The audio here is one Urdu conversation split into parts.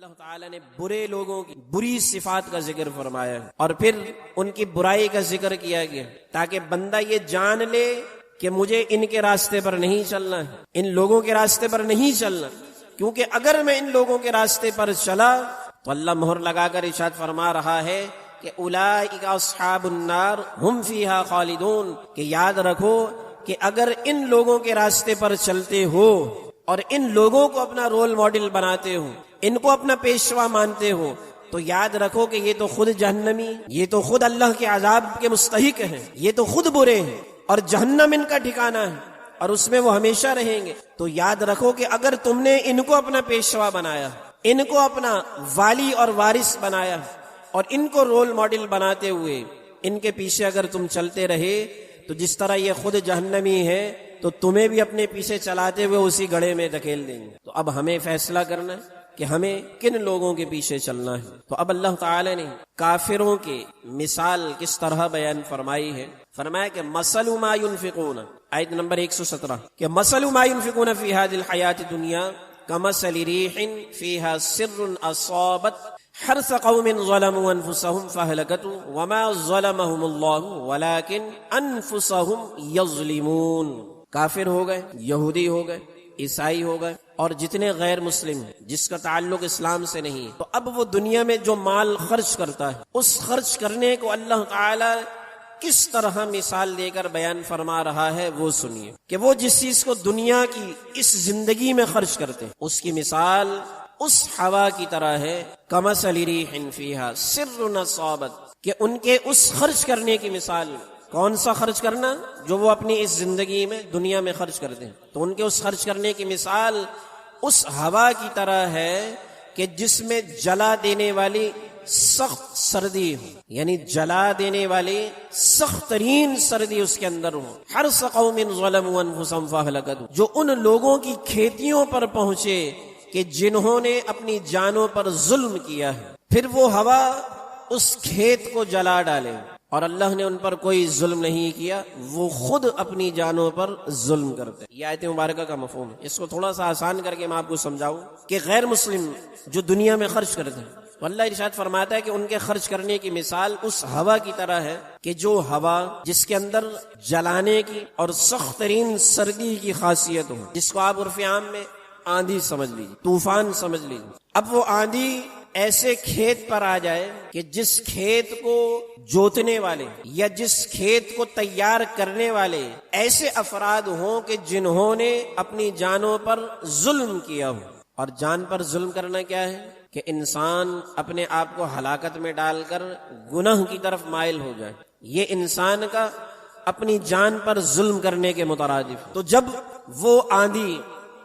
اللہ تعالیٰ نے برے لوگوں کی بری صفات کا ذکر فرمایا ہے اور پھر ان کی برائی کا ذکر کیا گیا تاکہ بندہ یہ جان لے کہ مجھے ان کے راستے پر نہیں چلنا ہے، ان لوگوں کے راستے پر نہیں چلنا، کیونکہ اگر میں ان لوگوں کے راستے پر چلا تو اللہ مہر لگا کر ارشاد فرما رہا ہے کہ اولئک اصحاب النار ہم فیہا خالدون، کہ یاد رکھو کہ اگر ان لوگوں کے راستے پر چلتے ہو اور ان لوگوں کو اپنا رول ماڈل بناتے ہو، ان کو اپنا پیشوا مانتے ہو، تو یاد رکھو کہ یہ تو خود جہنمی، یہ تو خود اللہ کے عذاب کے مستحق ہیں، یہ تو خود برے ہیں اور جہنم ان کا ٹھکانہ ہے اور اس میں وہ ہمیشہ رہیں گے۔ تو یاد رکھو کہ اگر تم نے ان کو اپنا پیشوا بنایا، ان کو اپنا والی اور وارث بنایا اور ان کو رول ماڈل بناتے ہوئے ان کے پیچھے اگر تم چلتے رہے تو جس طرح یہ خود جہنمی ہے تو تمہیں بھی اپنے پیچھے چلاتے ہوئے اسی گڑھے میں دھکیل دیں گے۔ تو اب ہمیں فیصلہ کرنا ہے کہ ہمیں کن لوگوں کے پیچھے چلنا ہے۔ تو اب اللہ تعالی نے کافروں کی مثال کس طرح بیان فرمائی ہے، فرمایا کہ مثل ما ينفقون، آیت نمبر 117، کہ مثل ما ينفقون في هذه الحیات الدنیا كمثل ريح فيها سر اصابت حرث قوم ظلموا انفسهم فاهلكته وما ظلمهم الله ولكن انفسهم يظلمون۔ کافر ہو گئے، یہودی ہو گئے، عیسائی ہو گئے اور جتنے غیر مسلم ہیں جس کا تعلق اسلام سے نہیں، تو اب وہ دنیا میں جو مال خرچ کرتا ہے اس خرچ کرنے کو اللہ تعالی کس طرح مثال دے کر بیان فرما رہا ہے وہ سنیے، کہ وہ جس چیز کو دنیا کی اس زندگی میں خرچ کرتے ہیں اس کی مثال اس ہوا کی طرح ہے، کمثل ریح فیہا سر اصابت، کہ ان کے اس خرچ کرنے کی مثال، کون سا خرچ کرنا جو وہ اپنی اس زندگی میں دنیا میں خرچ کرتے ہیں، تو ان کے اس خرچ کرنے کی مثال اس ہوا کی طرح ہے کہ جس میں جلا دینے والی سخت سردی ہو، یعنی جلا دینے والی سخت ترین سردی اس کے اندر ہو، حرث قوم ظلموا انفسهم فاهلكتهم، جو ان لوگوں کی کھیتیوں پر پہنچے کہ جنہوں نے اپنی جانوں پر ظلم کیا ہے، پھر وہ ہوا اس کھیت کو جلا ڈالے اور اللہ نے ان پر کوئی ظلم نہیں کیا، وہ خود اپنی جانوں پر ظلم کرتے ہیں۔ یہ آیت مبارکہ کا مفہوم ہے، اس کو تھوڑا سا آسان کر کے میں آپ کو سمجھاؤں کہ غیر مسلم جو دنیا میں خرچ کرتے ہیں تو اللہ ارشاد فرماتا ہے کہ ان کے خرچ کرنے کی مثال اس ہوا کی طرح ہے کہ جو ہوا جس کے اندر جلانے کی اور سخت ترین سردی کی خاصیت ہو، جس کو آپ عرف عام میں آندھی سمجھ لیجیے، طوفان سمجھ لیجیے۔ اب وہ آندھی ایسے کھیت پر آ جائے کہ جس کھیت کو جوتنے والے یا جس کھیت کو تیار کرنے والے ایسے افراد ہوں کہ جنہوں نے اپنی جانوں پر ظلم کیا ہو، اور جان پر ظلم کرنا کیا ہے کہ انسان اپنے آپ کو ہلاکت میں ڈال کر گناہ کی طرف مائل ہو جائے، یہ انسان کا اپنی جان پر ظلم کرنے کے مترادف۔ تو جب وہ آندھی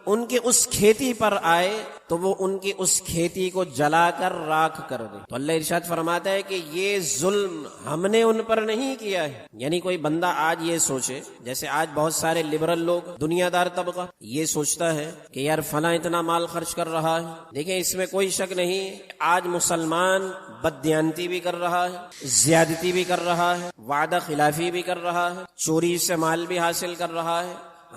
ان کے اس کھیتی پر آئے تو وہ ان کی اس کھیتی کو جلا کر راکھ کر دے، تو اللہ ارشاد فرماتا ہے کہ یہ ظلم ہم نے ان پر نہیں کیا ہے۔ یعنی کوئی بندہ آج یہ سوچے، جیسے آج بہت سارے لبرل لوگ، دنیا دار طبقہ یہ سوچتا ہے کہ یار فلاں اتنا مال خرچ کر رہا ہے، دیکھیں اس میں کوئی شک نہیں آج مسلمان بددیانتی بھی کر رہا ہے، زیادتی بھی کر رہا ہے، وعدہ خلافی بھی کر رہا ہے، چوری سے مال بھی حاصل کر رہا ہے،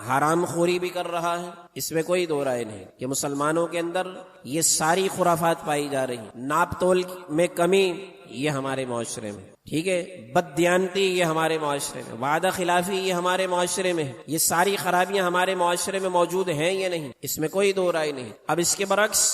حرام خوری بھی کر رہا ہے، اس میں کوئی دو رائے نہیں کہ مسلمانوں کے اندر یہ ساری خرافات پائی جا رہی ہیں۔ ناپ تول میں کمی یہ ہمارے معاشرے میں، ٹھیک ہے، بددیانتی یہ ہمارے معاشرے میں، وعدہ خلافی یہ ہمارے معاشرے میں ہے، یہ ساری خرابیاں ہمارے معاشرے میں موجود ہیں یا نہیں، اس میں کوئی دو رائے نہیں۔ اب اس کے برعکس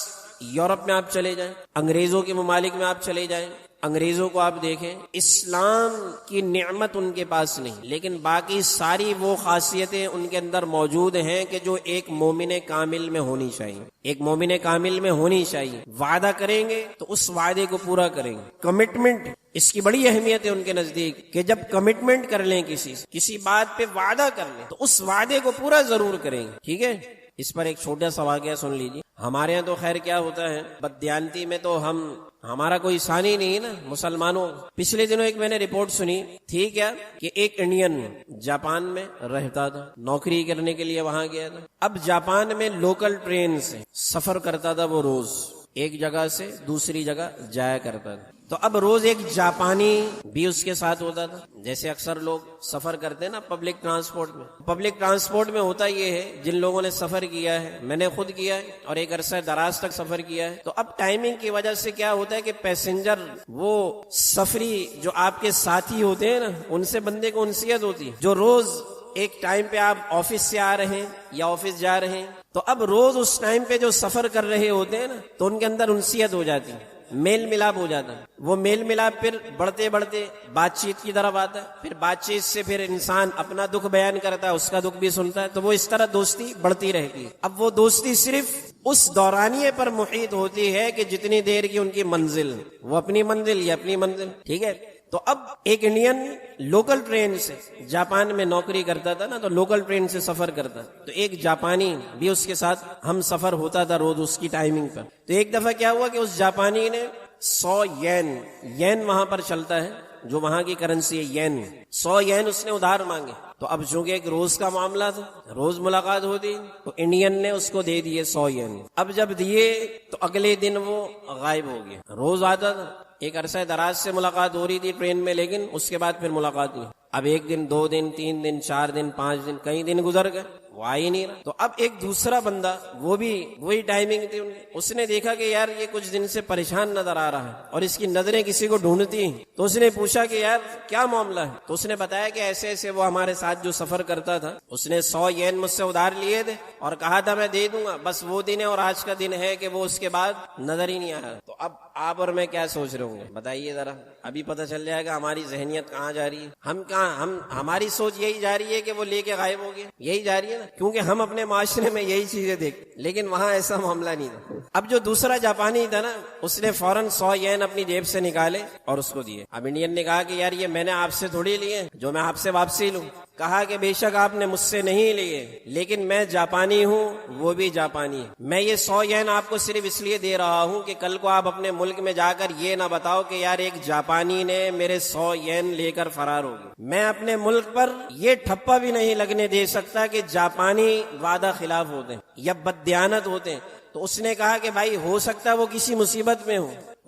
یورپ میں آپ چلے جائیں، انگریزوں کے ممالک میں آپ چلے جائیں، انگریزوں کو آپ دیکھیں، اسلام کی نعمت ان کے پاس نہیں، لیکن باقی ساری وہ خاصیتیں ان کے اندر موجود ہیں کہ جو ایک مومن کامل میں ہونی چاہیے، ایک مومن کامل میں ہونی چاہیے۔ وعدہ کریں گے تو اس وعدے کو پورا کریں گے، کمٹمنٹ اس کی بڑی اہمیت ہے ان کے نزدیک کہ جب کمٹمنٹ کر لیں کسی بات پہ وعدہ کر لیں تو اس وعدے کو پورا ضرور کریں گے، ٹھیک ہے۔ اس پر ایک چھوٹا سا واقعہ سن لیجیے۔ ہمارے یہاں تو خیر کیا ہوتا ہے، بددیانتی میں تو ہمارا کوئی ثانی نہیں ہے نا مسلمانوں۔ پچھلے دنوں ایک میں نے رپورٹ سنی تھی کیا کہ ایک انڈین جاپان میں رہتا تھا، نوکری کرنے کے لیے وہاں گیا تھا۔ اب جاپان میں لوکل ٹرین سے سفر کرتا تھا، وہ روز ایک جگہ سے دوسری جگہ جایا کرتا تھا۔ تو اب روز ایک جاپانی بھی اس کے ساتھ ہوتا تھا. جیسے اکثر لوگ سفر کرتے ہیں نا پبلک ٹرانسپورٹ میں. پبلک ٹرانسپورٹ میں ہوتا یہ ہے، جن لوگوں نے سفر کیا ہے، میں نے خود کیا ہے اور ایک عرصہ دراز تک سفر کیا ہے، تو اب ٹائمنگ کی وجہ سے کیا ہوتا ہے کہ پیسنجر وہ سفری جو آپ کے ساتھی ہوتے ہیں نا، ان سے بندے کو انسیت ہوتی ہے. جو روز ایک ٹائم پہ آپ آفس سے آ رہے ہیں یا آفس جا رہے ہیں، تو اب روز اس ٹائم پہ جو سفر کر رہے ہوتے ہیں نا، تو ان کے اندر انسیت ہو جاتی ہے، میل ملاپ ہو جاتا ہے. وہ میل ملاپ پھر بڑھتے بڑھتے بات چیت کی طرف آتا ہے. پھر بات چیت سے پھر انسان اپنا دکھ بیان کرتا ہے، اس کا دکھ بھی سنتا ہے. تو وہ اس طرح دوستی بڑھتی رہتی ہے. اب وہ دوستی صرف اس دورانیے پر محیط ہوتی ہے کہ جتنی دیر کی ان کی منزل، وہ اپنی منزل یا اپنی منزل. ٹھیک ہے. تو اب ایک انڈین لوکل ٹرین سے، جاپان میں نوکری کرتا تھا نا، تو لوکل ٹرین سے سفر کرتا، تو ایک جاپانی بھی اس کے ساتھ ہم سفر ہوتا تھا روز اس کی ٹائمنگ پر. تو ایک دفعہ کیا ہوا کہ اس جاپانی نے 100 ین وہاں پر چلتا ہے، جو وہاں کی کرنسی ہے ین، 100 ین اس نے ادھار مانگے. تو اب چونکہ ایک روز کا معاملہ تھا، روز ملاقات ہوتی، تو انڈین نے اس کو دے دیے 100 ین. اب جب دیے تو اگلے دن وہ غائب ہو گیا. روز آتا تھا، ایک عرصہ دراز سے ملاقات ہو رہی تھی ٹرین میں، لیکن اس کے بعد پھر ملاقات نہیں. اب ایک دن، 2 دن، 3 دن، 4 دن، 5 دن، کئی دن گزر گئے، وہ آ ہی نہیں رہا. تو اب ایک دوسرا بندہ، وہ بھی وہی ٹائمنگ تھی، اس نے دیکھا کہ یار یہ کچھ دن سے پریشان نظر آ رہا ہے اور اس کی نظریں کسی کو ڈھونڈتی ہیں. تو اس نے پوچھا کہ یار کیا معاملہ ہے. تو اس نے بتایا کہ ایسے ایسے وہ ہمارے ساتھ جو سفر کرتا تھا، اس نے 100 ین مجھ سے ادھار لیے تھے اور کہا تھا میں دے دوں گا، بس وہ دن ہے اور آج کا دن ہے کہ وہ اس کے بعد نظر ہی نہیں آیا. تو اب آپ اور میں کیا سوچ رہے ہوں گے بتائیے ذرا. ابھی پتہ چل جائے گا ہماری ذہنیت کہاں جا رہی ہے. ہماری سوچ یہی جا رہی ہے کہ وہ لے کے غائب ہو گیا، یہی جا رہی ہے نا، کیونکہ ہم اپنے معاشرے میں یہی چیزیں دیکھتے، لیکن وہاں ایسا معاملہ نہیں تھا. اب جو دوسرا جاپانی تھا نا، اس نے فوراً 100 ین اپنی جیب سے نکالے اور اس کو دیے. اب انڈین نے کہا کہ یار یہ میں نے آپ سے تھوڑی لیے جو میں آپ سے واپسی لوں. کہا کہ بے شک آپ نے مجھ سے نہیں لیے، لیکن میں جاپانی ہوں، وہ بھی جاپانی ہے. میں یہ 100 ین آپ کو صرف اس لیے دے رہا ہوں کہ کل کو آپ اپنے ملک میں جا کر یہ نہ بتاؤ کہ یار ایک جاپانی نے میرے 100 ین لے کر فرار ہو گیا. میں اپنے ملک پر یہ ٹھپا بھی نہیں لگنے دے سکتا کہ جاپانی وعدہ خلاف ہوتے ہیں یا بددیانت ہوتے ہیں. تو اس نے کہا کہ بھائی ہو سکتا ہے وہ کسی مصیبت میں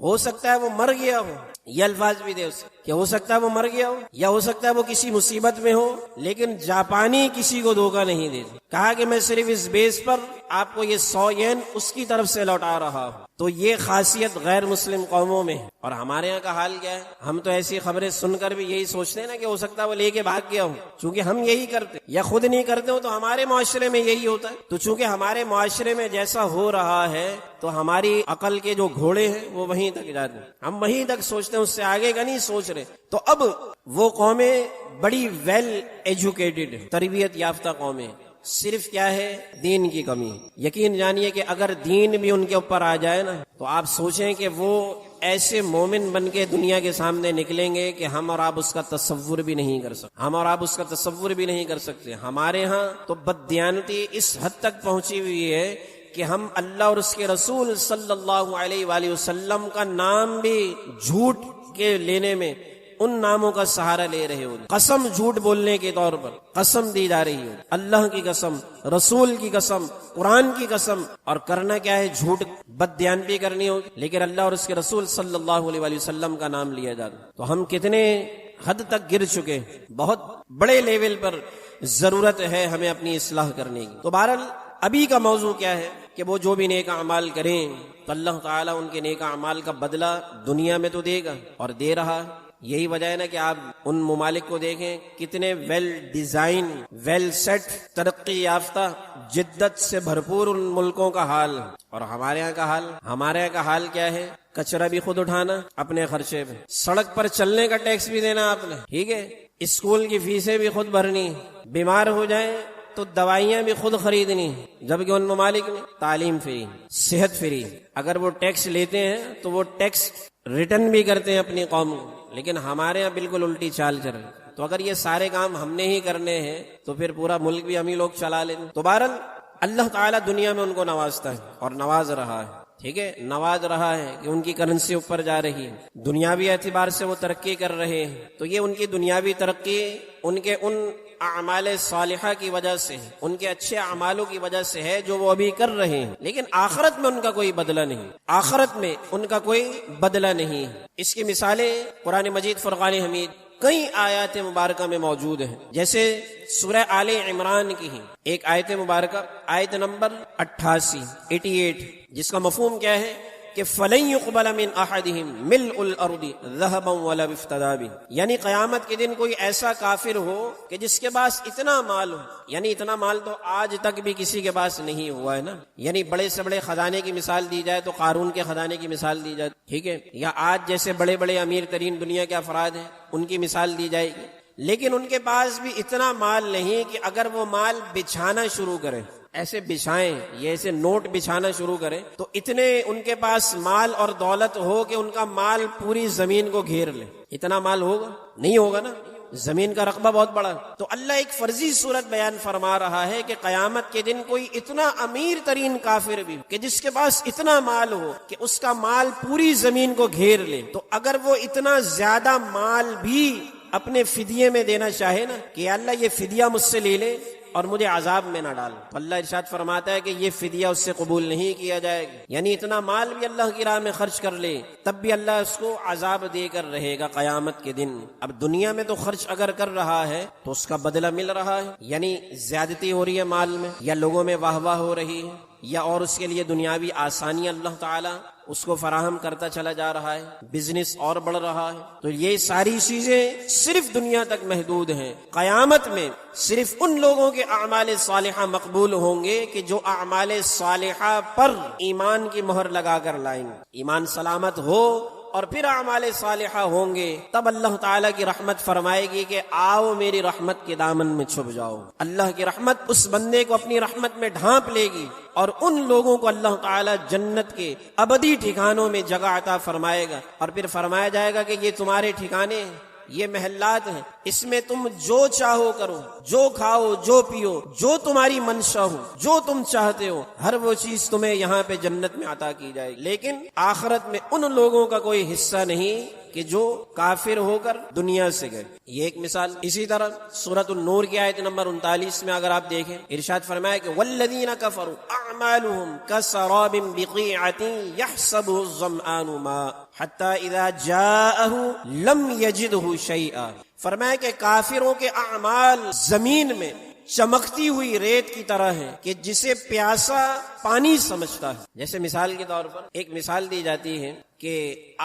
ہو سکتا ہے وہ مر گیا ہو، یہ الفاظ بھی دے اسے کہ ہو سکتا ہے وہ مر گیا ہو یا ہو سکتا ہے وہ کسی مصیبت میں ہو، لیکن جاپانی کسی کو دھوکہ نہیں دیتے. کہا کہ میں صرف اس بیس پر آپ کو یہ 100 ین اس کی طرف سے لوٹا رہا ہوں. تو یہ خاصیت غیر مسلم قوموں میں ہے. اور ہمارے یہاں کا حال کیا ہے؟ ہم تو ایسی خبریں سن کر بھی یہی سوچتے ہیں نا کہ ہو سکتا ہے وہ لے کے بھاگ گیا ہو. چونکہ ہم یہی کرتے یا خود نہیں کرتے ہو تو ہمارے معاشرے میں یہی ہوتا ہے. تو چونکہ ہمارے معاشرے میں جیسا ہو رہا ہے تو ہماری عقل کے جو گھوڑے ہیں وہ وہیں تک جاتے ہیں، ہم وہیں تک سوچتے ہیں، اس سے آگے کا نہیں سوچ رہے. تو اب وہ قومیں بڑی ویل ایجوکیٹڈ، تربیت یافتہ قومیں، صرف کیا ہے دین کی کمی. یقین جانیے کہ اگر دین بھی ان کے اوپر آ جائے نا تو آپ سوچیں کہ وہ ایسے مومن بن کے دنیا کے سامنے نکلیں گے کہ ہم اور آپ اس کا تصور بھی نہیں کر سکتے. ہم اور آپ اس کا تصور بھی نہیں کر سکتے. ہمارے ہاں تو بددیانتی اس حد تک پہنچی ہوئی ہے کہ ہم اللہ اور اس کے رسول صلی اللہ علیہ وآلہ وسلم کا نام بھی جھوٹ کے لینے میں ان ناموں کا سہارا لے رہے ہو. قسم جھوٹ بولنے کے طور پر قسم دی جا رہی ہے، اللہ کی قسم، رسول کی قسم، قرآن کی قسم. اور کرنا کیا ہے؟ جھوٹ، بددیانتی کرنی ہو، لیکن اللہ اور اس کے رسول صلی اللہ علیہ وآلہ وسلم کا نام لیا جاتا. تو ہم کتنے حد تک گر چکے، بہت بڑے لیول پر ضرورت ہے ہمیں اپنی اصلاح کرنے کی. تو بہرحال ابھی کا موضوع کیا ہے کہ وہ جو بھی نیک اعمال کریں تو اللہ تعالیٰ ان کے نیک اعمال کا بدلہ دنیا میں تو دے گا اور دے رہا ہے. یہی وجہ ہے نا کہ آپ ان ممالک کو دیکھیں کتنے ویل ڈیزائن، ویل سیٹ، ترقی یافتہ، جدت سے بھرپور ان ملکوں کا حال. اور ہمارے یہاں کا حال کیا ہے؟ کچرا بھی خود اٹھانا اپنے خرچے پہ، سڑک پر چلنے کا ٹیکس بھی دینا آپ نے، ٹھیک ہے، اسکول کی فیسیں بھی خود بھرنی، بیمار ہو جائیں تو دوائیاں بھی خود خریدنی. جبکہ ان ممالک میں تعلیم فری، صحت فری. اگر وہ ٹیکس لیتے ہیں تو وہ ٹیکس ریٹرن بھی کرتے ہیں اپنی قوم کو، لیکن ہمارے یہاں بالکل الٹی چال چل رہی. تو اگر یہ سارے کام ہم نے ہی کرنے ہیں تو پھر پورا ملک بھی ہم ہی لوگ چلا لیں. تو بہرحال اللہ تعالیٰ دنیا میں ان کو نوازتا ہے اور نواز رہا ہے، ٹھیک ہے، نواز رہا ہے کہ ان کی کرنسی اوپر جا رہی ہے، دنیاوی اعتبار سے وہ ترقی کر رہے ہیں، تو یہ ان کی دنیاوی ترقی ان کے ان اعمال صالحہ کی وجہ سے، ان کے اچھے اعمالوں کی وجہ سے ہے جو وہ ابھی کر رہے ہیں، لیکن آخرت میں ان کا کوئی بدلہ نہیں، آخرت میں ان کا کوئی بدلہ نہیں۔ اس کی مثالیں قرآن مجید فرقان حمید کئی آیات مبارکہ میں موجود ہیں، جیسے سورہ آل عمران کی ہی ایک آیت مبارکہ، آیت نمبر 88، جس کا مفہوم کیا ہے کہ فَلَن يُقْبَلَ مِنْ أَحَدِهِمْ مِلْءُ الْأَرْضِ ذَهَبًا وَلَا بِافْتَدَىٰ بِهِ، یعنی قیامت کے دن کوئی ایسا کافر ہو کہ جس کے پاس اتنا مال ہو، یعنی اتنا مال تو آج تک بھی کسی کے پاس نہیں ہوا ہے نا، یعنی بڑے سے بڑے خزانے کی مثال دی جائے تو قارون کے خزانے کی مثال دی جائے، ٹھیک ہے، یا آج جیسے بڑے بڑے امیر ترین دنیا کے افراد ہیں ان کی مثال دی جائے گی، لیکن ان کے پاس بھی اتنا مال نہیں کہ اگر وہ مال بچھانا شروع کریں، ایسے بچھائیں، یہ ایسے نوٹ بچھانا شروع کریں تو اتنے ان کے پاس مال اور دولت ہو کہ ان کا مال پوری زمین کو گھیر لے، اتنا مال ہوگا؟ نہیں ہوگا نا، زمین کا رقبہ بہت بڑا۔ تو اللہ ایک فرضی صورت بیان فرما رہا ہے کہ قیامت کے دن کوئی اتنا امیر ترین کافر بھی کہ جس کے پاس اتنا مال ہو کہ اس کا مال پوری زمین کو گھیر لے، تو اگر وہ اتنا زیادہ مال بھی اپنے فدیے میں دینا چاہے نا کہ اللہ یہ فدیہ مجھ سے لے لے اور مجھے عذاب میں نہ ڈال، تو اللہ ارشاد فرماتا ہے کہ یہ فدیہ اس سے قبول نہیں کیا جائے گا، یعنی اتنا مال بھی اللہ کی راہ میں خرچ کر لے تب بھی اللہ اس کو عذاب دے کر رہے گا قیامت کے دن۔ اب دنیا میں تو خرچ اگر کر رہا ہے تو اس کا بدلہ مل رہا ہے، یعنی زیادتی ہو رہی ہے مال میں، یا لوگوں میں واہ واہ ہو رہی ہے، یا اور اس کے لیے دنیاوی آسانی اللہ تعالیٰ اس کو فراہم کرتا چلا جا رہا ہے، بزنس اور بڑھ رہا ہے، تو یہ ساری چیزیں صرف دنیا تک محدود ہیں۔ قیامت میں صرف ان لوگوں کے اعمال صالحہ مقبول ہوں گے کہ جو اعمال صالحہ پر ایمان کی مہر لگا کر لائیں گے، ایمان سلامت ہو اور پھر اعمال صالحہ ہوں گے، تب اللہ تعالیٰ کی رحمت فرمائے گی کہ آؤ میری رحمت کے دامن میں چھپ جاؤ۔ اللہ کی رحمت اس بندے کو اپنی رحمت میں ڈھانپ لے گی اور ان لوگوں کو اللہ تعالیٰ جنت کے ابدی ٹھکانوں میں جگہ عطا فرمائے گا، اور پھر فرمایا جائے گا کہ یہ تمہارے ٹھکانے ہیں، یہ محلات ہیں، اس میں تم جو چاہو کرو، جو کھاؤ، جو پیو، جو تمہاری منشا ہو، جو تم چاہتے ہو، ہر وہ چیز تمہیں یہاں پہ جنت میں عطا کی جائے گی، لیکن آخرت میں ان لوگوں کا کوئی حصہ نہیں کہ جو کافر ہو کر دنیا سے گئے۔ یہ ایک مثال۔ اسی طرح سورۃ النور کی آیت نمبر 39 میں اگر آپ دیکھیں، ارشاد فرمایا کہ والذین کفروا اعمالهم کسراب بقیعۃ یحسبہ الظمآن ماء حتی اذا جاءہ لم یجدہ شیئا، فرمایا کہ کافروں کے اعمال زمین میں چمکتی ہوئی ریت کی طرح ہے کہ جسے پیاسا پانی سمجھتا ہے۔ جیسے مثال کے طور پر ایک مثال دی جاتی ہے کہ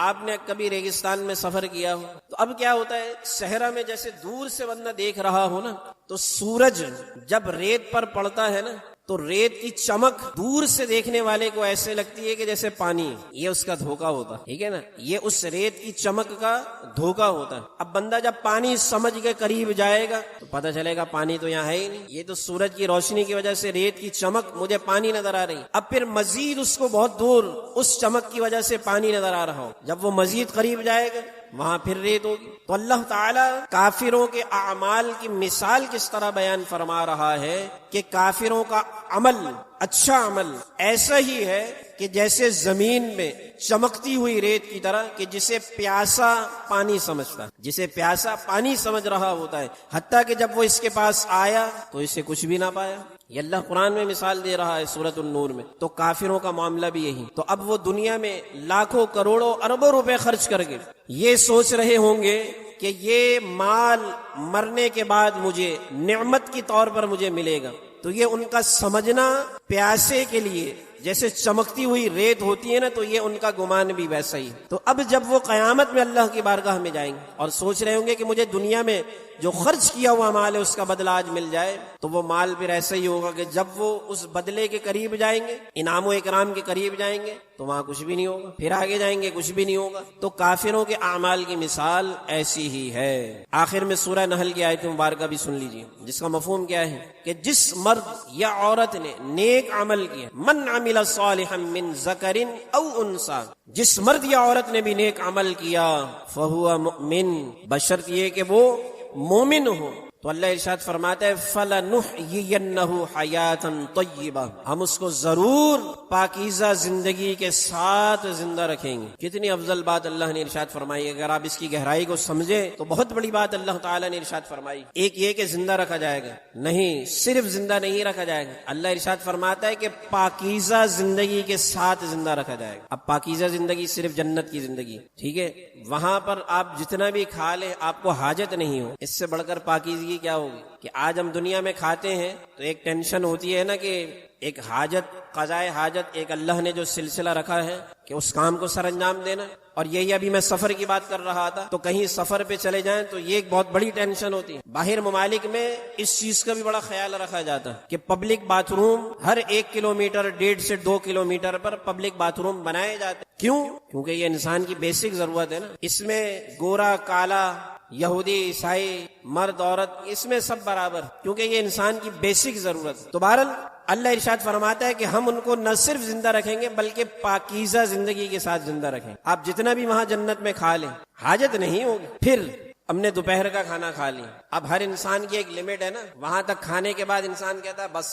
آپ نے کبھی ریگستان میں سفر کیا ہو، تو اب کیا ہوتا ہے، صحرا میں جیسے دور سے بندہ دیکھ رہا ہو نا، تو سورج جب ریت پر پڑتا ہے نا تو ریت کی چمک دور سے دیکھنے والے کو ایسے لگتی ہے کہ جیسے پانی ہے، یہ اس کا دھوکہ ہوتا ہے، ٹھیک ہے نا، یہ اس ریت کی چمک کا دھوکہ ہوتا ہے۔ اب بندہ جب پانی سمجھ کے قریب جائے گا تو پتہ چلے گا پانی تو یہاں ہے ہی نہیں، یہ تو سورج کی روشنی کی وجہ سے ریت کی چمک مجھے پانی نظر آ رہی۔ اب پھر مزید اس کو بہت دور اس چمک کی وجہ سے پانی نظر آ رہا ہو، جب وہ مزید قریب جائے گا وہاں پھر ریت ہوگی۔ تو اللہ تعالیٰ کافروں کے اعمال کی مثال کس طرح بیان فرما رہا ہے کہ کافروں کا عمل، اچھا عمل ایسا ہی ہے کہ جیسے زمین میں چمکتی ہوئی ریت کی طرح کہ جسے پیاسا پانی سمجھتا ہے، جسے پیاسا پانی سمجھ رہا ہوتا ہے، حتیٰ کہ جب وہ اس کے پاس آیا تو اسے کچھ بھی نہ پایا۔ یہ اللہ قرآن میں مثال دے رہا ہے سورۃ النور میں۔ تو کافروں کا معاملہ بھی یہی۔ تو اب وہ دنیا میں لاکھوں کروڑوں اربوں روپے خرچ کر کے یہ سوچ رہے ہوں گے کہ یہ مال مرنے کے بعد مجھے نعمت کی طور پر مجھے ملے گا، تو یہ ان کا سمجھنا پیاسے کے لیے جیسے چمکتی ہوئی ریت ہوتی ہے نا، تو یہ ان کا گمان بھی ویسا ہی۔ تو اب جب وہ قیامت میں اللہ کی بارگاہ میں جائیں گے اور سوچ رہے ہوں گے کہ مجھے دنیا میں جو خرچ کیا ہوا مال ہے اس کا بدلہ آج مل جائے، تو وہ مال پھر ایسا ہی ہوگا کہ جب وہ اس بدلے کے قریب جائیں گے، انعام و اکرام کے قریب جائیں گے تو وہاں کچھ بھی نہیں ہوگا، پھر آگے جائیں گے کچھ بھی نہیں ہوگا۔ تو کافروں کے اعمال کی مثال ایسی ہی ہے۔ آخر میں سورہ نحل کی آیت مبارکہ بھی سن لیجیے، جس کا مفہوم کیا ہے کہ جس مرد یا عورت نے نیک عمل کیا، من عمل صالحا من ذکر او انثی، جس مرد یا عورت نے بھی نیک عمل کیا، فہو مؤمن، بشرط یہ کہ وہ مومن ہو، تو اللہ ارشاد فرماتا ہے فَلَنُحْيِيَنَّهُ حَيَاةً طَيِّبَةً، ہم اس کو ضرور پاکیزہ زندگی کے ساتھ زندہ رکھیں گے۔ کتنی افضل بات اللہ نے ارشاد فرمائی ہے، اگر آپ اس کی گہرائی کو سمجھیں تو بہت بڑی بات اللہ تعالیٰ نے ارشاد فرمائی۔ ایک یہ کہ زندہ رکھا جائے گا، نہیں صرف زندہ نہیں رکھا جائے گا، اللہ ارشاد فرماتا ہے کہ پاکیزہ زندگی کے ساتھ زندہ رکھا جائے گا۔ اب پاکیزہ زندگی صرف جنت کی زندگی، ٹھیک ہے، وہاں پر آپ جتنا بھی کھا لیں آپ کو حاجت نہیں ہو، اس سے بڑھ کر پاکیزگی کیا ہوگی؟ کہ آج ہم دنیا میں کھاتے ہیں تو ایک ٹینشن ہوتی ہے نا کہ ایک حاجت، قضائے حاجت، ایک اللہ نے جو سلسلہ رکھا ہے کہ اس کام کو سر انجام دینا، اور یہی ابھی میں سفر کی بات کر رہا تھا تو کہیں سفر پہ چلے جائیں تو یہ ایک بہت بڑی ٹینشن ہوتی ہے۔ باہر ممالک میں اس چیز کا بھی بڑا خیال رکھا جاتا ہے کہ پبلک باتھ روم ہر 1 کلومیٹر 1.5 سے 2 کلومیٹر پر پبلک باتھ روم بنائے جاتے ہیں۔ کیوں؟ کیونکہ یہ انسان کی بیسک ضرورت ہے نا، اس میں گورا کالا، یہودی عیسائی، مرد عورت، اس میں سب برابر، کیونکہ یہ انسان کی بیسک ضرورت ہے۔ تو بہرحال اللہ ارشاد فرماتا ہے کہ ہم ان کو نہ صرف زندہ رکھیں گے بلکہ پاکیزہ زندگی کے ساتھ زندہ رکھیں۔ آپ جتنا بھی وہاں جنت میں کھا لیں حاجت نہیں ہوگی۔ پھر ہم نے دوپہر کا کھانا کھا لیا، اب ہر انسان کی ایک لمٹ ہے نا، وہاں تک کھانے کے بعد انسان کہتا ہے بس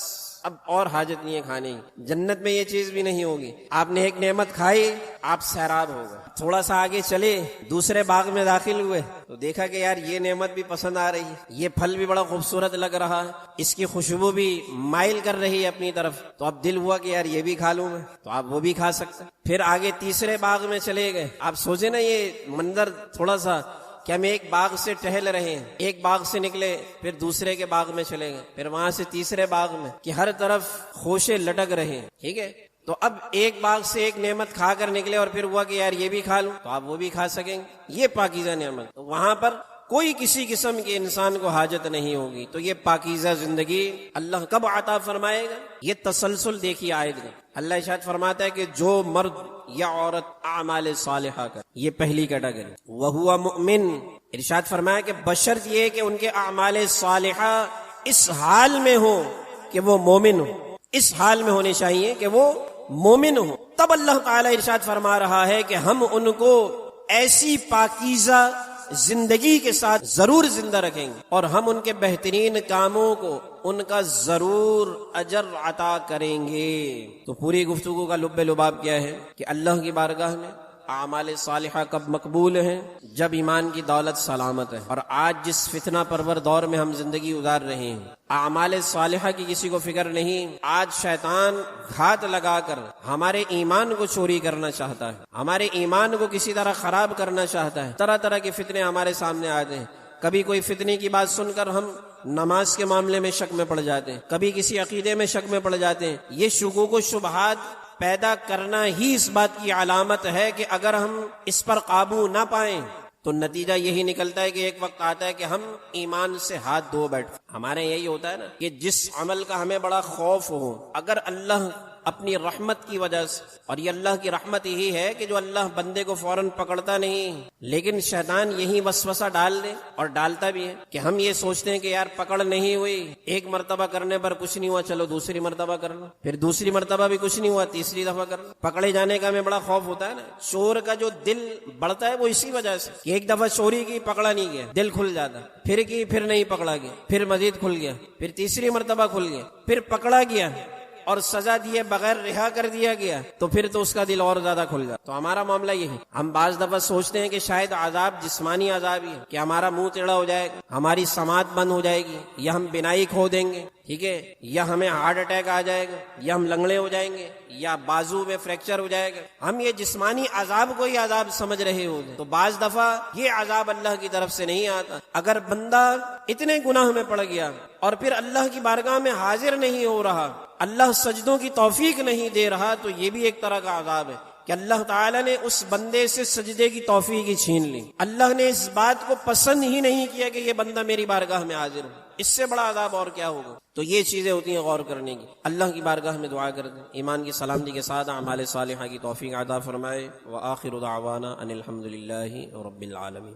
اب اور حاجت نہیں ہے کھانے کی۔ جنت میں یہ چیز بھی نہیں ہوگی، آپ نے ایک نعمت کھائی آپ سیراب ہو گئے، تھوڑا سا آگے چلے دوسرے باغ میں داخل ہوئے تو دیکھا کہ یار یہ نعمت بھی پسند آ رہی ہے، یہ پھل بھی بڑا خوبصورت لگ رہا ہے، اس کی خوشبو بھی مائل کر رہی ہے اپنی طرف، تو اب دل ہوا کہ یار یہ بھی کھا لوں میں، تو آپ وہ بھی کھا سکتے ہیں۔ پھر آگے تیسرے باغ میں چلے گئے، آپ سوچے نا یہ منظر تھوڑا سا کہ ہم ایک باغ سے ٹہل رہے ہیں، ایک باغ سے نکلے پھر دوسرے کے باغ میں چلے گئے، پھر وہاں سے تیسرے باغ میں، کہ ہر طرف خوشے لٹک رہے ہیں، ٹھیک ہے، تو اب ایک باغ سے ایک نعمت کھا کر نکلے اور پھر ہوا کہ یار یہ بھی کھا لوں، تو آپ وہ بھی کھا سکیں گے، یہ پاکیزہ نعمت۔ تو وہاں پر کوئی کسی قسم کے انسان کو حاجت نہیں ہوگی۔ تو یہ پاکیزہ زندگی اللہ کب عطا فرمائے گا؟ یہ تسلسل دیکھیے آیت کا، اللہ ارشاد فرماتا ہے کہ جو مرد یا عورت اعمال صالحہ کا، یہ پہلی کیٹیگری، وہو مؤمن، ارشاد فرمایا کہ بشرط یہ کہ ان کے اعمال صالحہ اس حال میں ہو کہ وہ مومن ہو، اس حال میں ہونے چاہیے کہ وہ مومن ہو، تب اللہ تعالی ارشاد فرما رہا ہے کہ ہم ان کو ایسی پاکیزہ زندگی کے ساتھ ضرور زندہ رکھیں گے اور ہم ان کے بہترین کاموں کو ان کا ضرور اجر عطا کریں گے۔ تو پوری گفتگو کا لب لباب کیا ہے کہ اللہ کی بارگاہ میں اعمال صالحہ کب مقبول ہیں؟ جب ایمان کی دولت سلامت ہے۔ اور آج جس فتنہ پرور دور میں ہم زندگی گزار رہے ہیں، اعمال صالحہ کی کسی کو فکر نہیں۔ آج شیطان گھات لگا کر ہمارے ایمان کو چوری کرنا چاہتا ہے، ہمارے ایمان کو کسی طرح خراب کرنا چاہتا ہے، طرح طرح کے فتنے ہمارے سامنے آتے ہیں۔ کبھی کوئی فتنے کی بات سن کر ہم نماز کے معاملے میں شک میں پڑ جاتے ہیں، کبھی کسی عقیدے میں شک میں پڑ جاتے ہیں۔ یہ شکوک و شبہات پیدا کرنا ہی اس بات کی علامت ہے کہ اگر ہم اس پر قابو نہ پائیں تو نتیجہ یہی نکلتا ہے کہ ایک وقت آتا ہے کہ ہم ایمان سے ہاتھ دھو بیٹھتے۔ ہمارے یہی ہوتا ہے نا کہ جس عمل کا ہمیں بڑا خوف ہو، اگر اللہ اپنی رحمت کی وجہ سے، اور یہ اللہ کی رحمت یہی ہے کہ جو اللہ بندے کو فوراً پکڑتا نہیں، لیکن شیطان یہی وسوسہ ڈال دے، اور ڈالتا بھی ہے کہ ہم یہ سوچتے ہیں کہ یار پکڑ نہیں ہوئی، ایک مرتبہ کرنے پر کچھ نہیں ہوا، چلو دوسری مرتبہ کر لو، پھر دوسری مرتبہ بھی کچھ نہیں ہوا، تیسری دفعہ کر لو۔ پکڑے جانے کا ہمیں بڑا خوف ہوتا ہے نا۔ چور کا جو دل بڑھتا ہے وہ اسی وجہ سے کہ ایک دفعہ چوری کی، پکڑا نہیں گیا، دل کھل جاتا، پھر کی، پھر نہیں پکڑا گیا، پھر مزید کھل گیا، پھر تیسری مرتبہ کھل گیا، پھر پکڑا گیا اور سزا دیے بغیر رہا کر دیا گیا تو پھر تو اس کا دل اور زیادہ کھل جاتا۔ تو ہمارا معاملہ یہی، ہم بعض دفعہ سوچتے ہیں کہ شاید عذاب جسمانی عذاب ہی ہے، کہ ہمارا منہ ٹیڑھا ہو جائے گا، ہماری سماعت بند ہو جائے گی، یا ہم بینائی کھو دیں گے، ٹھیک ہے، یا ہمیں ہارٹ اٹیک آ جائے گا، یا ہم لنگڑے ہو جائیں گے، یا بازو میں فریکچر ہو جائے گا۔ ہم یہ جسمانی عذاب کو ہی عذاب سمجھ رہے ہوتے، تو بعض دفعہ یہ عذاب اللہ کی طرف سے نہیں آتا۔ اگر بندہ اتنے گناہ میں پڑ گیا اور پھر اللہ کی بارگاہ میں حاضر نہیں ہو رہا، اللہ سجدوں کی توفیق نہیں دے رہا، تو یہ بھی ایک طرح کا عذاب ہے کہ اللہ تعالیٰ نے اس بندے سے سجدے کی توفیق ہی چھین لی۔ اللہ نے اس بات کو پسند ہی نہیں کیا کہ یہ بندہ میری بارگاہ میں حاضر ہو، اس سے بڑا عذاب اور کیا ہوگا؟ تو یہ چیزیں ہوتی ہیں غور کرنے کی۔ اللہ کی بارگاہ میں دعا کرتے ہیں ایمان کی سلامتی کے ساتھ اعمال صالحہ کی توفیق عطا فرمائے۔ وآخر دعوانا ان الحمد للہ رب العالمین۔